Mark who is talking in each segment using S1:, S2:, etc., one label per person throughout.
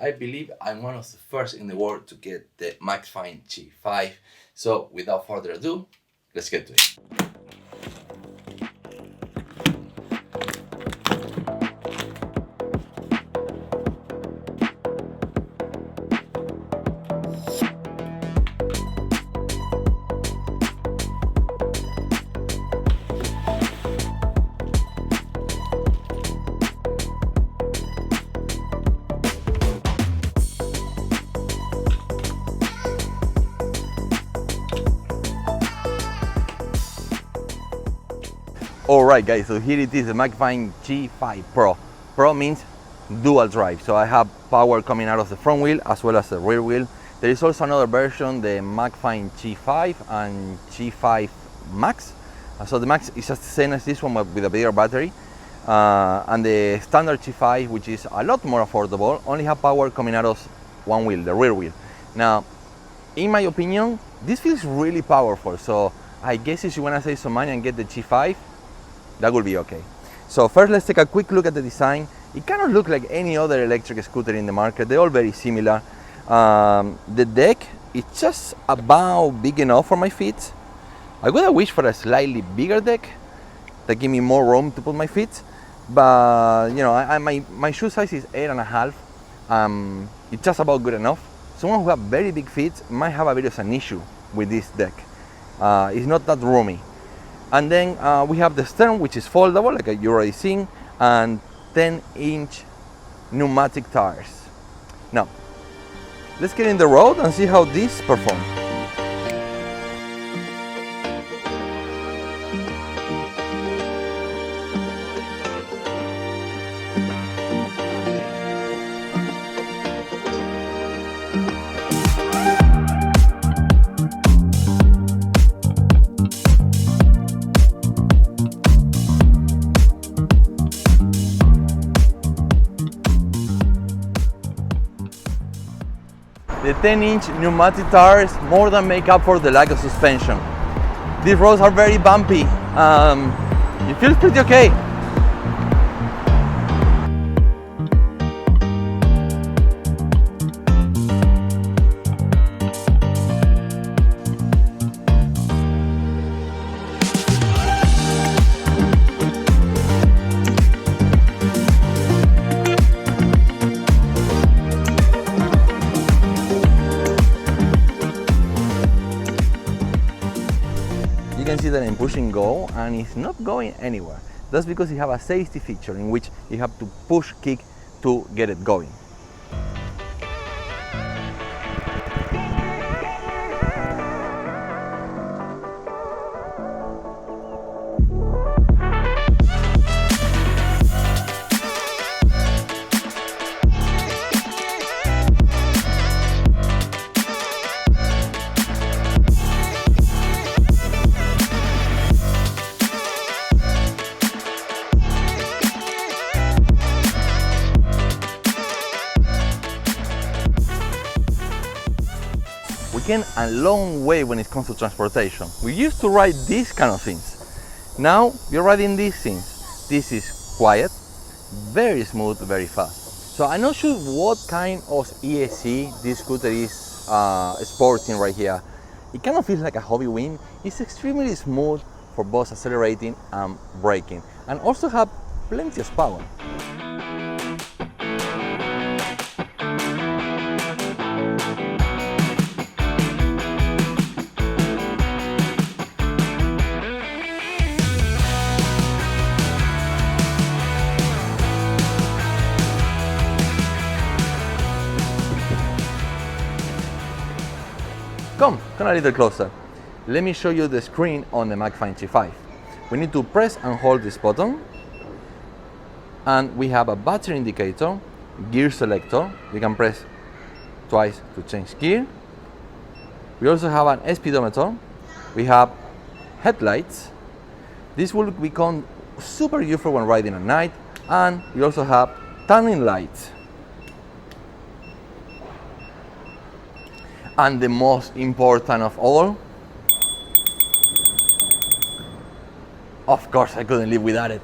S1: I believe I'm one of the first in the world to get the Maxfind G5. So without further ado, let's get to it. Alright guys, so here it is, the Maxfind G5 Pro. Pro means dual drive, so I have power coming out of the front wheel as well as the rear wheel. There is also another version, the Maxfind G5 and G5 Max. So the Max is just the same as this one but with a bigger battery. And the standard G5, which is a lot more affordable, only have power coming out of one wheel, the rear wheel. Now, in my opinion, this feels really powerful, so I guess if you want to save some money and get the G5, that will be okay. So first let's take a quick look at the design. It kind of looks like any other electric scooter in the market. They're all very similar. The deck is just about big enough for my feet. I would have wished for a slightly bigger deck that give me more room to put my feet. But you know, my shoe size is 8.5. It's just about good enough. Someone who have very big feet might have a bit of an issue with this deck. It's not that roomy. And then we have the stern, which is foldable, like you're already seeing, and 10-inch pneumatic tires. Now, let's get in the road and see how this performs. The 10-inch pneumatic tires more than make up for the lack of suspension. These roads are very bumpy. It feels pretty okay. You can see that I'm pushing go and it's not going anywhere. That's because you have a safety feature in which you have to push kick to get it going. We came a long way when it comes to transportation. We used to ride these kind of things. Now we're riding these things. This is quiet, very smooth, very fast. So I'm not sure what kind of ESC this scooter is sporting right here. It kind of feels like a hobby wing. It's extremely smooth for both accelerating and braking, and also have plenty of power. Come a little closer. Let me show you the screen on the Maxfind G5. We need to press and hold this button, and we have a battery indicator, gear selector. You can press twice to change gear. We also have an speedometer. We have headlights. This will become super useful when riding at night, and we also have turning lights. And the most important of all, of course I couldn't live without it.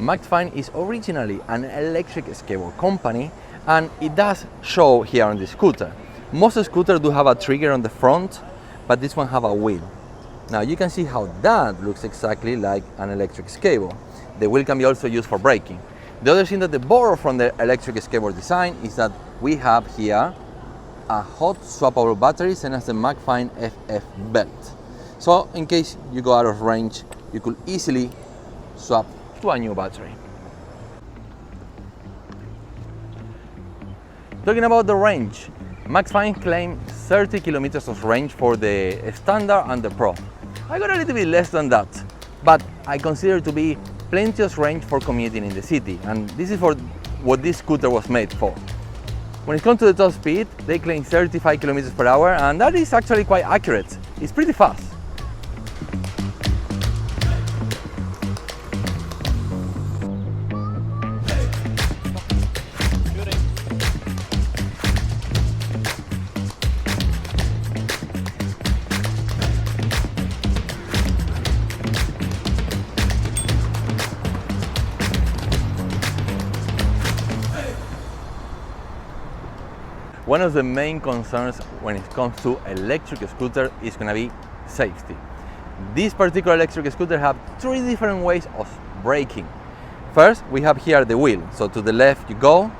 S1: Maxfind is originally an electric skateboard company, and it does show here on the scooter. Most scooters do have a trigger on the front, but this one have a wheel. Now you can see how that looks exactly like an electric skateboard. The wheel can be also used for braking. The other thing that they borrow from the electric skateboard design is that we have here a hot swappable battery, same as the Maxfind FF belt. So in case you go out of range, you could easily swap to a new battery. Talking about the range, Maxfind claims 30 kilometers of range for the standard and the pro. I got a little bit less than that, but I consider it to be plenty of range for commuting in the city, and this is for what this scooter was made for. When it comes to the top speed, they claim 35 kilometers per hour, and that is actually quite accurate. It's pretty fast. One of the main concerns when it comes to electric scooter is going to be safety. This particular electric scooter have 3 different ways of braking. First, we have here the wheel. So to the left you go,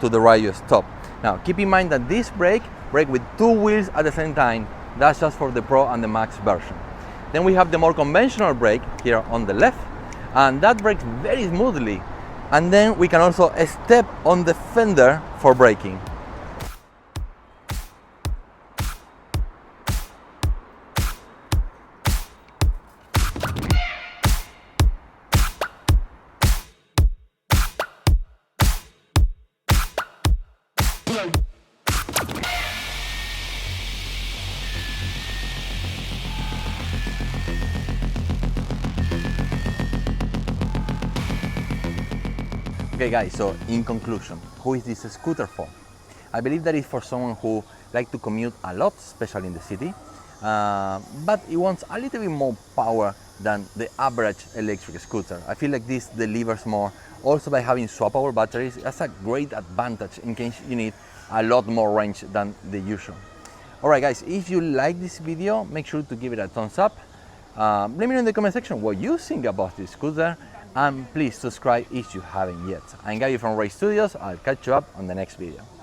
S1: to the right you stop. Now keep in mind that this brake with 2 wheels at the same time. That's just for the Pro and the Max version. Then we have the more conventional brake here on the left, and that brakes very smoothly. And then we can also step on the fender for braking. Okay guys, so in conclusion, who is this scooter for? I believe that it's for someone who likes to commute a lot, especially in the city, but it wants a little bit more power than the average electric scooter. I feel like this delivers more. Also by having swappable batteries, that's a great advantage in case you need a lot more range than the usual. Alright guys, if you like this video, make sure to give it a thumbs up. Let me know in the comment section what you think about this scooter, and please subscribe if you haven't yet. I'm Gabby from Ray Studios. I'll catch you up on the next video.